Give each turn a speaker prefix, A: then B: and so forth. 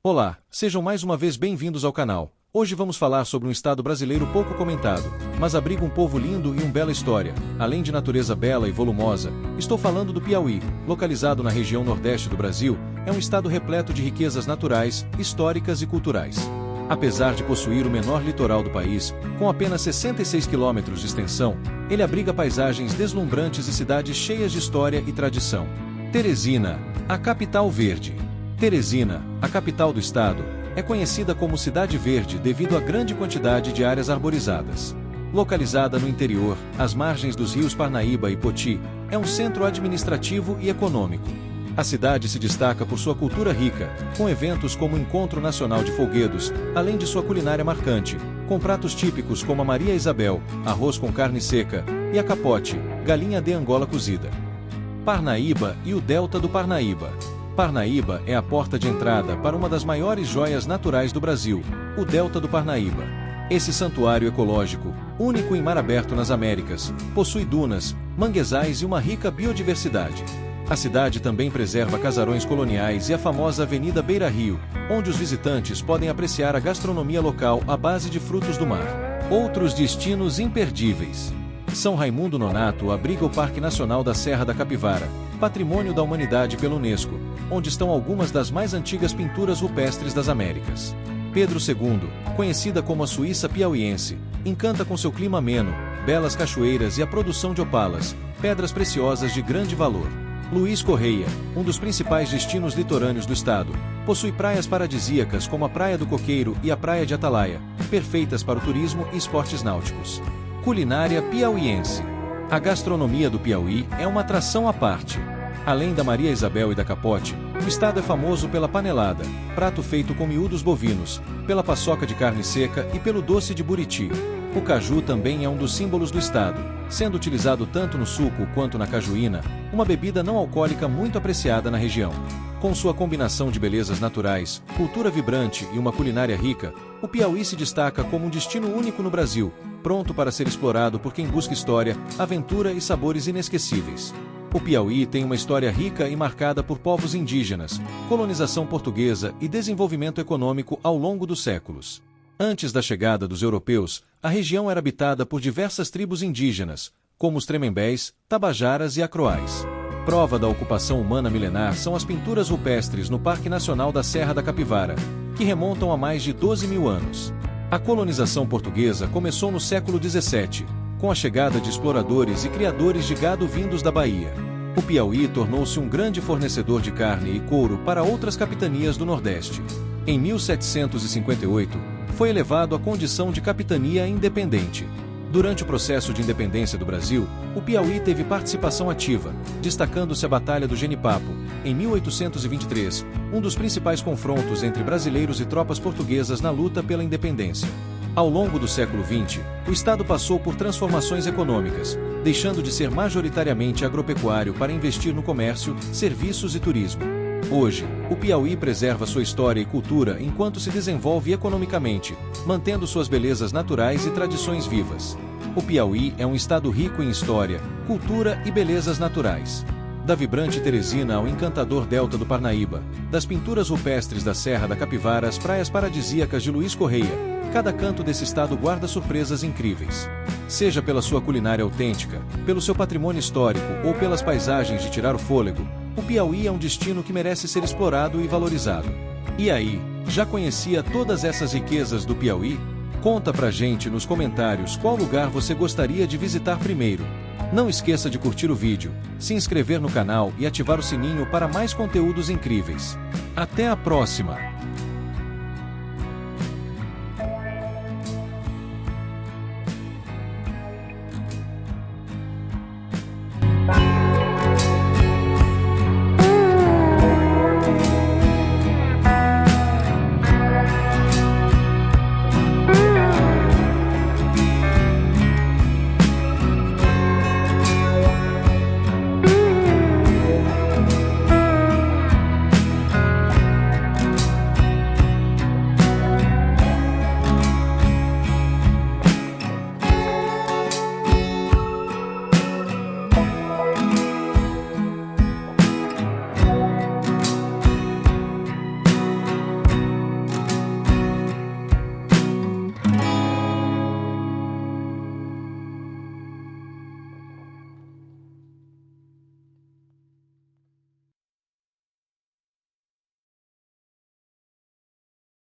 A: Olá, sejam mais uma vez bem-vindos ao canal. Hoje vamos falar sobre um estado brasileiro pouco comentado, mas abriga um povo lindo e uma bela história. Além de natureza bela e volumosa, estou falando do Piauí. Localizado na região nordeste do Brasil, é um estado repleto de riquezas naturais, históricas e culturais. Apesar de possuir o menor litoral do país, com apenas 66 quilômetros de extensão, ele abriga paisagens deslumbrantes e cidades cheias de história e tradição. Teresina, a capital verde. Teresina, a capital do estado, é conhecida como Cidade Verde devido à grande quantidade de áreas arborizadas. Localizada no interior, às margens dos rios Parnaíba e Poti, é um centro administrativo e econômico. A cidade se destaca por sua cultura rica, com eventos como o Encontro Nacional de Folguedos, além de sua culinária marcante, com pratos típicos como a Maria Isabel, arroz com carne seca, e a capote, galinha de Angola cozida. Parnaíba e o Delta do Parnaíba. Parnaíba é a porta de entrada para uma das maiores joias naturais do Brasil, o Delta do Parnaíba. Esse santuário ecológico, único em mar aberto nas Américas, possui dunas, manguezais e uma rica biodiversidade. A cidade também preserva casarões coloniais e a famosa Avenida Beira Rio, onde os visitantes podem apreciar a gastronomia local à base de frutos do mar. Outros destinos imperdíveis. São Raimundo Nonato abriga o Parque Nacional da Serra da Capivara, Patrimônio da Humanidade pela Unesco, onde estão algumas das mais antigas pinturas rupestres das Américas. Pedro II, conhecida como a Suíça piauiense, encanta com seu clima ameno, belas cachoeiras e a produção de opalas, pedras preciosas de grande valor. Luiz Correia, um dos principais destinos litorâneos do estado, possui praias paradisíacas como a Praia do Coqueiro e a Praia de Atalaia, perfeitas para o turismo e esportes náuticos. Culinária piauiense. A gastronomia do Piauí é uma atração à parte. Além da Maria Isabel e da capote, o estado é famoso pela panelada, prato feito com miúdos bovinos, pela paçoca de carne seca e pelo doce de buriti. O caju também é um dos símbolos do estado, sendo utilizado tanto no suco quanto na cajuína, uma bebida não alcoólica muito apreciada na região. Com sua combinação de belezas naturais, cultura vibrante e uma culinária rica, o Piauí se destaca como um destino único no Brasil, pronto para ser explorado por quem busca história, aventura e sabores inesquecíveis. O Piauí tem uma história rica e marcada por povos indígenas, colonização portuguesa e desenvolvimento econômico ao longo dos séculos. Antes da chegada dos europeus, a região era habitada por diversas tribos indígenas, como os Tremembés, Tabajaras e Acroais. Prova da ocupação humana milenar são as pinturas rupestres no Parque Nacional da Serra da Capivara, que remontam a mais de 12 mil anos. A colonização portuguesa começou no século XVII, com a chegada de exploradores e criadores de gado vindos da Bahia. O Piauí tornou-se um grande fornecedor de carne e couro para outras capitanias do Nordeste. Em 1758, foi elevado à condição de capitania independente. Durante o processo de independência do Brasil, o Piauí teve participação ativa, destacando-se a Batalha do Genipapo, em 1823, um dos principais confrontos entre brasileiros e tropas portuguesas na luta pela independência. Ao longo do século XX, o estado passou por transformações econômicas, deixando de ser majoritariamente agropecuário para investir no comércio, serviços e turismo. Hoje, o Piauí preserva sua história e cultura enquanto se desenvolve economicamente, mantendo suas belezas naturais e tradições vivas. O Piauí é um estado rico em história, cultura e belezas naturais. Da vibrante Teresina ao encantador Delta do Parnaíba, das pinturas rupestres da Serra da Capivara às praias paradisíacas de Luiz Correia, cada canto desse estado guarda surpresas incríveis. Seja pela sua culinária autêntica, pelo seu patrimônio histórico ou pelas paisagens de tirar o fôlego, o Piauí é um destino que merece ser explorado e valorizado. E aí, já conhecia todas essas riquezas do Piauí? Conta pra gente nos comentários qual lugar você gostaria de visitar primeiro. Não esqueça de curtir o vídeo, se inscrever no canal e ativar o sininho para mais conteúdos incríveis. Até a próxima!